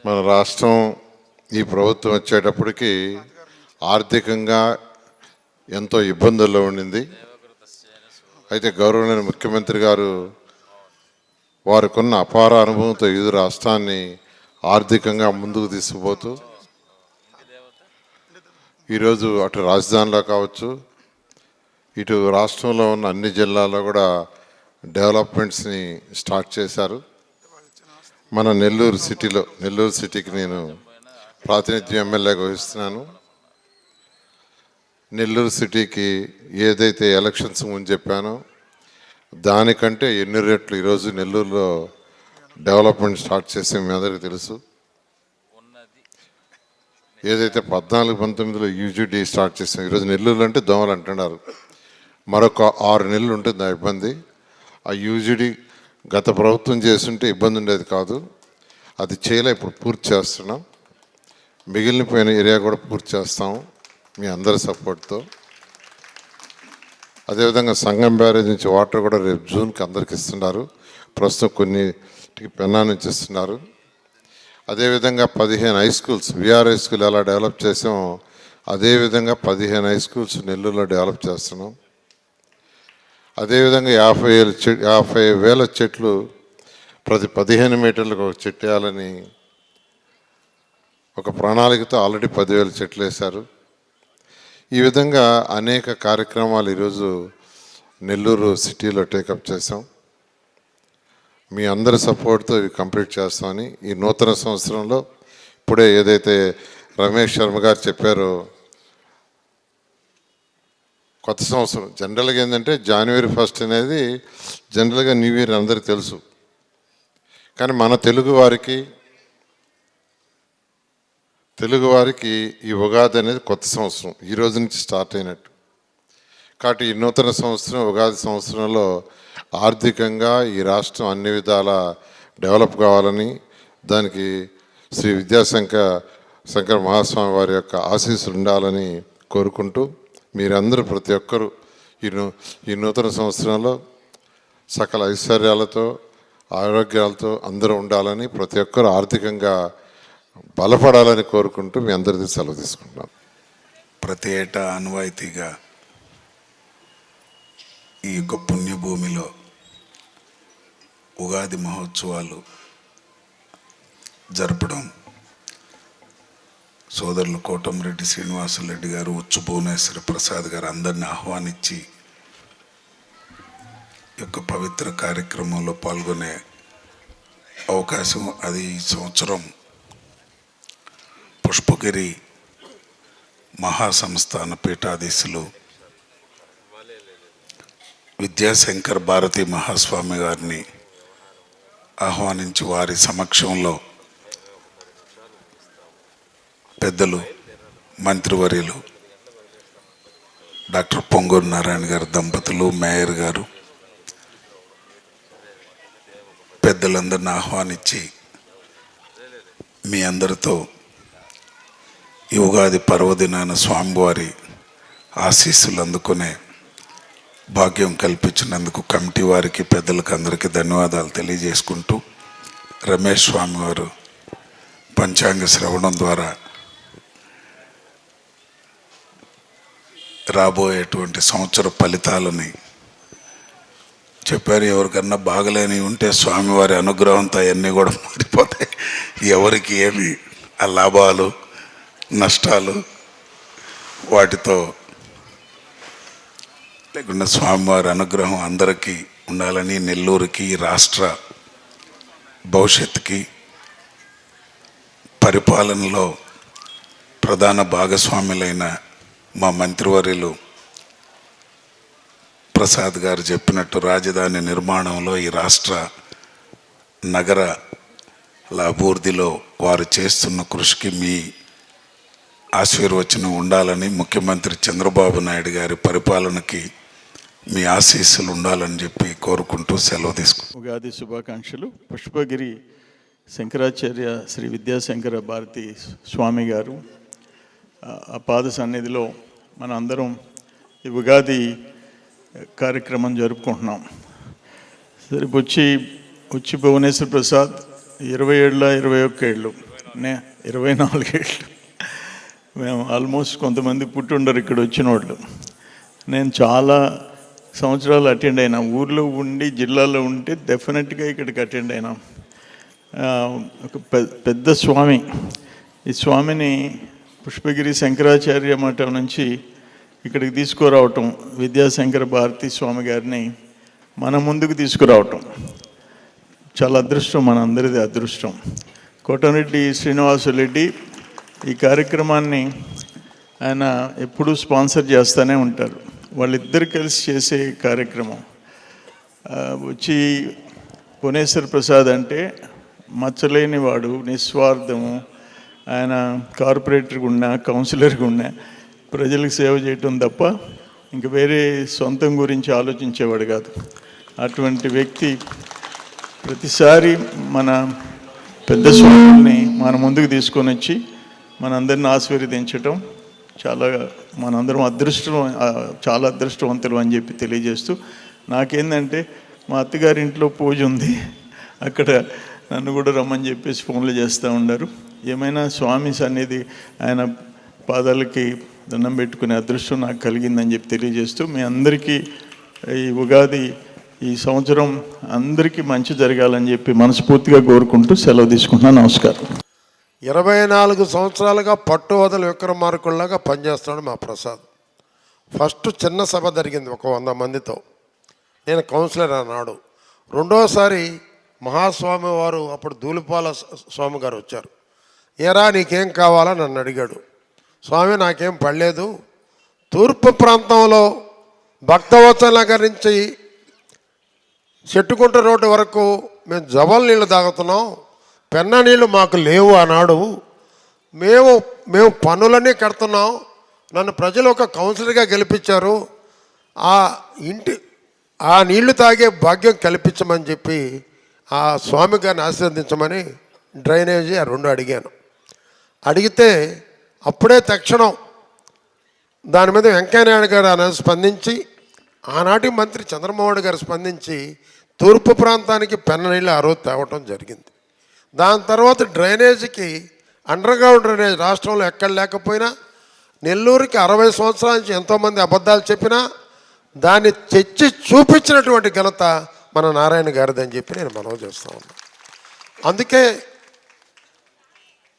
మన రాష్ట్రం ఈ ప్రభుత్వం వచ్చేటప్పటికి ఆర్థికంగా ఎంతో ఇబ్బందుల్లో ఉండింది. అయితే గౌరవనీయ ముఖ్యమంత్రి గారు వారికున్న అపార అనుభవంతో ఈ రాష్ట్రాన్ని ఆర్థికంగా ముందుకు తీసుకుపోతూ ఈరోజు అటు రాజధానిలో కావచ్చు, ఇటు రాష్ట్రంలో ఉన్న అన్ని జిల్లాల్లో కూడా డెవలప్మెంట్స్ని స్టార్ట్ చేశారు. మన నెల్లూరు సిటీకి నేను ప్రాతినిధ్యం ఎమ్మెల్యేగా వహిస్తున్నాను. నెల్లూరు సిటీకి ఏదైతే ఎలక్షన్స్ ముందు చెప్పానో దానికంటే ఎన్ని రెట్లు ఈరోజు నెల్లూరులో డెవలప్మెంట్ స్టార్ట్ చేసే మీ అందరికీ తెలుసు. ఏదైతే 14-19లో యూజీడీ స్టార్ట్ చేసాం, ఈరోజు నెల్లూరు అంటే దోమలు అంటున్నారు. మరొక 6 నెలలు ఉంటుంది ఆ ఇబ్బంది. ఆ యూజీడీ గత ప్రభుత్వం చేస్తుంటే ఇబ్బంది ఉండేది కాదు, అది చేయలే. ఇప్పుడు పూర్తి చేస్తున్నాం. మిగిలిపోయిన ఏరియా కూడా పూర్తి చేస్తాం మీ అందరి సపోర్ట్తో. అదేవిధంగా సంగం బ్యారేజ్ నుంచి వాటర్ కూడా రేపు జూన్కి అందరికి ఇస్తున్నారు. ప్రస్తుతం కొన్నిటికి పెన్నా నుంచి ఇస్తున్నారు. అదేవిధంగా 15 high schools, VR high school ఎలా డెవలప్ చేసామో అదేవిధంగా 15 హై స్కూల్స్ నెల్లూరులో డెవలప్ చేస్తున్నాం. అదేవిధంగా 50,000 చెట్లు ప్రతి 15 మీటర్లకు ఒక చెట్టు వేయాలని ఒక ప్రణాళికతో ఆల్రెడీ 10,000 చెట్లు వేశారు. ఈ విధంగా అనేక కార్యక్రమాలు ఈరోజు నెల్లూరు సిటీలో టేకప్ చేసాం. మీ అందరి సపోర్ట్తో ఇవి కంప్లీట్ చేస్తామని ఈ నూతన సంవత్సరంలో ఇప్పుడే ఏదైతే రమేష్ శర్మ గారు చెప్పారో, కొత్త సంవత్సరం జనరల్గా ఏంటంటే January 1 అనేది జనరల్గా న్యూ ఇయర్ అందరికీ తెలుసు. కానీ మన తెలుగు వారికి ఈ ఉగాది అనేది కొత్త సంవత్సరం, ఈ రోజు నుంచి స్టార్ట్ అయినట్టు. కాబట్టి ఈ నూతన సంవత్సరం ఉగాది సంవత్సరంలో ఆర్థికంగా ఈ రాష్ట్రం అన్ని విధాల డెవలప్ కావాలని, దానికి శ్రీ విద్యాశంకర్ మహాస్వామి వారి యొక్క ఆశీస్సులు ఉండాలని కోరుకుంటూ, మీరందరూ ప్రతి ఒక్కరూ ఈ నూతన సంవత్సరంలో సకల ఐశ్వర్యాలతో ఆరోగ్యాలతో అందరూ ఉండాలని, ప్రతి ఒక్కరూ ఆర్థికంగా బలపడాలని కోరుకుంటూ మీ అందరిది సెలవు తీసుకుంటున్నాను. ప్రతి ఏటా ఆనవాయితీగా ఈ యొక్క పుణ్యభూమిలో ఉగాది మహోత్సవాలు జరపడం సోదరులు కోటంరెడ్డి శ్రీనివాసరెడ్డి గారు, ఉచ్చు భువనేశ్వర ప్రసాద్ గారు అందరిని ఆహ్వానించి ఈ యొక్క పవిత్ర కార్యక్రమంలో పాల్గొనే అవకాశం, అది ఈ సంవత్సరం పుష్పగిరి మహాసంస్థాన పీఠాధీశులు విద్యాశంకర్ భారతి మహాస్వామి గారిని ఆహ్వానించి వారి సమక్షంలో పెద్దలు మంత్రివర్యులు డాక్టర్ పొంగూరు నారాయణ గారు దంపతులు, మేయర్ గారు, పెద్దలందరిని ఆహ్వానించి మీ అందరితో ఈ ఉగాది పర్వదినాన స్వామివారి ఆశీస్సులు అందుకునే భాగ్యం కల్పించినందుకు కమిటీ వారికి, పెద్దలకు అందరికీ ధన్యవాదాలు తెలియజేసుకుంటూ, రమేష్ స్వామి వారు పంచాంగ శ్రవణం ద్వారా రాబోయేటువంటి సంవత్సర ఫలితాలని చెప్పారు. ఎవరికన్నా బాగలేని ఉంటే స్వామివారి అనుగ్రహంతో అవన్నీ కూడా మారిపోతాయి. ఎవరికి ఏమి ఆ లాభాలు నష్టాలు వాటితో లేకుండా స్వామివారి అనుగ్రహం అందరికీ ఉండాలని, నెల్లూరుకి, రాష్ట్ర భవిష్యత్తుకి, పరిపాలనలో ప్రధాన భాగస్వాములైన మా మంత్రివర్యులు ప్రసాద్ గారు చెప్పినట్టు రాజధాని నిర్మాణంలో, ఈ రాష్ట్ర నగర అభివృద్ధిలో వారు చేస్తున్న కృషికి మీ ఆశీర్వచనం ఉండాలని, ముఖ్యమంత్రి చంద్రబాబు నాయుడు గారి పరిపాలనకి మీ ఆశీస్సులు ఉండాలని చెప్పి కోరుకుంటూ సెలవు తీసుకుంటాం. ఉగాది శుభాకాంక్షలు. పుష్పగిరి శంకరాచార్య శ్రీ విద్యాశంకర భారతి స్వామి గారు ఆ పాద సన్నిధిలో మన అందరం ఈ ఉగాది కార్యక్రమం జరుపుకుంటున్నాం. సరే, ఉచ్చి భువనేశ్వర ప్రసాద్ 27 ఏళ్ళ 21 ఏళ్ళు 24 ఏళ్ళు. మేము ఆల్మోస్ట్ కొంతమంది పుట్టుండరు ఇక్కడ వచ్చిన వాళ్ళు. నేను చాలా సంవత్సరాలు అటెండ్ అయినా, ఊర్లో ఉండి జిల్లాలో ఉంటే డెఫినెట్గా ఇక్కడికి అటెండ్ అయినా. ఒక పెద్ద స్వామి, ఈ స్వామిని పుష్పగిరి శంకరాచార్య మఠం నుంచి ఇక్కడికి తీసుకురావటం, విద్యాశంకర భారతి స్వామి గారిని మన ముందుకు తీసుకురావటం చాలా అదృష్టం, మన అందరిది అదృష్టం. కోటమిరెడ్డి శ్రీనివాసరెడ్డి ఈ కార్యక్రమాన్ని ఆయన ఎప్పుడూ స్పాన్సర్ చేస్తూనే ఉంటారు. వాళ్ళిద్దరు కలిసి చేసే కార్యక్రమం. వచ్చి పునేశ్వర ప్రసాద్ అంటే మచ్చలేని వాడు, నిస్వార్థము. ఆయన కార్పొరేటర్గా ఉన్నా, కౌన్సిలర్గా ఉన్నా ప్రజలకు సేవ చేయటం తప్ప ఇంక వేరే సొంతం గురించి ఆలోచించేవాడు కాదు. అటువంటి వ్యక్తి ప్రతిసారి మన పెద్ద స్వామిని మన ముందుకు తీసుకొని వచ్చి మనందరిని ఆశీర్వదించటం మనందరం చాలా అదృష్టవంతులు అని చెప్పి తెలియజేస్తూ, నాకేందంటే మా అత్తగారి ఇంట్లో పూజ ఉంది, అక్కడ నన్ను కూడా రమ్మని చెప్పేసి ఫోన్లు చేస్తూ ఉన్నారు. ఏమైనా స్వామి సన్నిధి ఆయన పాదాలకి దండం పెట్టుకునే అదృష్టం నాకు కలిగిందని చెప్పి తెలియజేస్తూ, మీ అందరికీ ఈ ఉగాది ఈ సంవత్సరం అందరికీ మంచి జరగాలని చెప్పి మనస్ఫూర్తిగా కోరుకుంటూ సెలవు తీసుకుంటున్నాను. నమస్కారం. 24 సంవత్సరాలుగా పట్టు వదల విక్రమార్కుల్లాగా పనిచేస్తున్నాడు మా ప్రసాద్. ఫస్ట్ చిన్న సభ జరిగింది ఒక 100 మందితో, నేను కౌన్సిలర్ అన్నాడు. రెండోసారి మహాస్వామి వారు అప్పుడు ధూళిపాల స్వామి గారు వచ్చారు. ఏరా నీకేం కావాలా నన్ను అడిగాడు. స్వామి నాకేం పడలేదు, తూర్పు ప్రాంతంలో భక్తవత్సల నగర్ నుంచి చెట్టుకుంట రోడ్డు వరకు మేము జబల్ నీళ్ళు తాగుతున్నాం, పెన్న నీళ్ళు మాకు లేవు అన్నాడు. మేము పన్నులన్నీ కడుతున్నాం, నన్ను ప్రజలు ఒక కౌన్సిలర్గా గెలిపించారు, ఆ నీళ్లు తాగే భాగ్యం కల్పించమని చెప్పి ఆ స్వామి గారిని ఆశీర్వదించమని డ్రైనేజీ ఆ 2 అడిగాను. అడిగితే అప్పుడే తక్షణం దాని మీద వెంకయ్యనాయుడు గారు అనేది స్పందించి, ఆనాటి మంత్రి చంద్రమోహన్ గారు స్పందించి తూర్పు ప్రాంతానికి పెన్న నీళ్ళు ఆ రోజు తేవటం జరిగింది. దాని తర్వాత డ్రైనేజీకి అండర్గ్రౌండ్ డ్రైనేజ్ రాష్ట్రంలో ఎక్కడ లేకపోయినా, నెల్లూరుకి 60 సంవత్సరాల నుంచి ఎంతోమంది అబద్ధాలు చెప్పినా దాన్ని తెచ్చి చూపించినటువంటి ఘనత మన నారాయణ గారిదని చెప్పి నేను మనవి చేస్తూ ఉన్నాను. అందుకే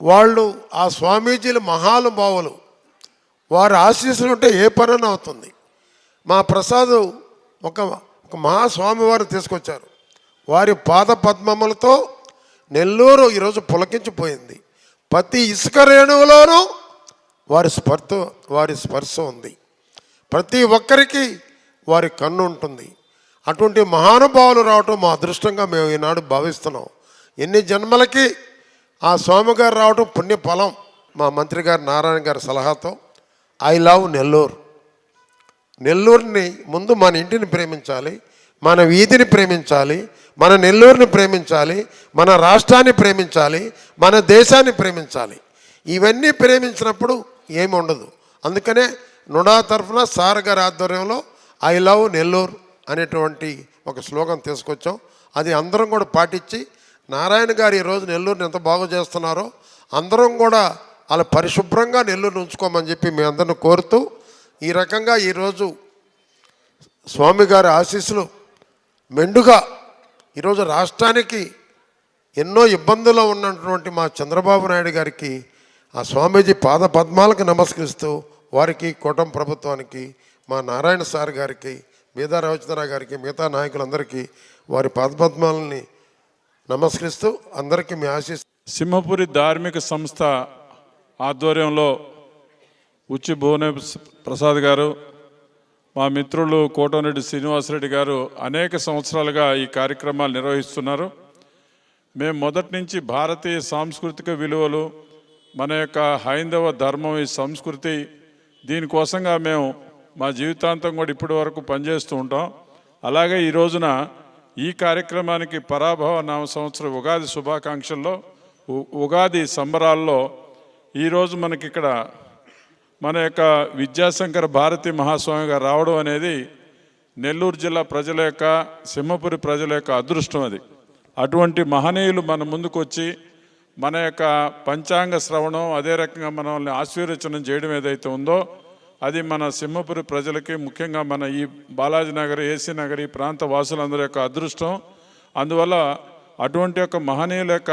వాళ్ళు ఆ స్వామీజీలు మహానుభావులు, వారి ఆశీస్సులు ఉంటే ఏ పనైనా అవుతుంది. మా ప్రసాద్ ఒక మహాస్వామి వారు తీసుకొచ్చారు. వారి పాద పద్మములతో నెల్లూరు ఈరోజు పులకించిపోయింది. ప్రతి ఇసుక రేణువులోనూ వారి స్పర్శ ఉంది. ప్రతి ఒక్కరికి వారి కన్ను ఉంటుంది. అటువంటి మహానుభావులు రావటం మా అదృష్టంగా మేము ఈనాడు భావిస్తున్నాం. ఎన్ని జన్మలకి ఆ స్వామి గారు రావటం పుణ్యఫలం. మా మంత్రి గారు నారాయణ గారి సలహాతో ఐ లవ్ నెల్లూరు. నెల్లూరుని ముందు మన ఇంటిని ప్రేమించాలి, మన వీధిని ప్రేమించాలి, మన నెల్లూరుని ప్రేమించాలి, మన రాష్ట్రాన్ని ప్రేమించాలి, మన దేశాన్ని ప్రేమించాలి. ఇవన్నీ ప్రేమించినప్పుడు ఏమి ఉండదు. అందుకనే నుడా తరఫున సార్ గారి ఆధ్వర్యంలో ఐ లవ్ నెల్లూరు అనేటువంటి ఒక స్లోగన్ తీసుకొచ్చాం. అది అందరం కూడా పాటించి, నారాయణ గారు ఈరోజు నెల్లూరుని ఎంత బాగు చేస్తున్నారో అందరం కూడా అలా పరిశుభ్రంగా నెల్లూరుని ఉంచుకోమని చెప్పి మీ అందరిని కోరుతూ, ఈ రకంగా ఈరోజు స్వామి గారి ఆశీస్సులు మెండుగా ఈరోజు రాష్ట్రానికి ఎన్నో ఇబ్బందుల్లో ఉన్నటువంటి మా చంద్రబాబు నాయుడు గారికి ఆ స్వామీజీ పాద పద్మాలకు నమస్కరిస్తూ, వారికి కూటమి ప్రభుత్వానికి, మా నారాయణ సార్ గారికి, మీద రవిచంద్ర గారికి, మిగతా నాయకులందరికీ వారి పాదపద్మాలని నమస్కరిస్తూ అందరికీ మీ ఆశీస్సు. సింహపురి ధార్మిక సంస్థ ఆధ్వర్యంలో ఉచ్చి భువన ప్రసాద్ గారు, మా మిత్రులు కోటమిరెడ్డి శ్రీనివాసరెడ్డి గారు అనేక సంవత్సరాలుగా ఈ కార్యక్రమాలు నిర్వహిస్తున్నారు. మేము మొదటి నుంచి భారతీయ సాంస్కృతిక విలువలు, మన యొక్క హైందవ ధర్మం, ఈ సంస్కృతి, దీనికోసంగా మేము మా జీవితాంతం కూడా ఇప్పటి వరకు పనిచేస్తూ ఉంటాం. అలాగే ఈ రోజున ఈ కార్యక్రమానికి పరాభవ నామ సంవత్సరం ఉగాది శుభాకాంక్షల్లో, ఉగాది సంబరాల్లో ఈరోజు మనకిక్కడ మన యొక్క విద్యాశంకర భారతి మహాస్వామి గారు రావడం అనేది నెల్లూరు జిల్లా ప్రజల యొక్క, సింహపురి ప్రజల యొక్క అదృష్టం. అది అటువంటి మహనీయులు మన ముందుకు వచ్చి మన యొక్క పంచాంగ శ్రవణం, అదే రకంగా మనల్ని ఆశీర్వచనం చేయడం ఏదైతే ఉందో అది మన సింహపురి ప్రజలకి, ముఖ్యంగా మన ఈ బాలాజీ నగర్, ఏసీ నగర్ ఈ ప్రాంత వాసులందరి యొక్క అదృష్టం. అందువల్ల అటువంటి యొక్క మహనీయుల యొక్క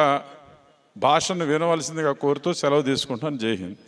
భాషను వినవలసిందిగా కోరుతూ సెలవు తీసుకుంటాను. జై హింద్.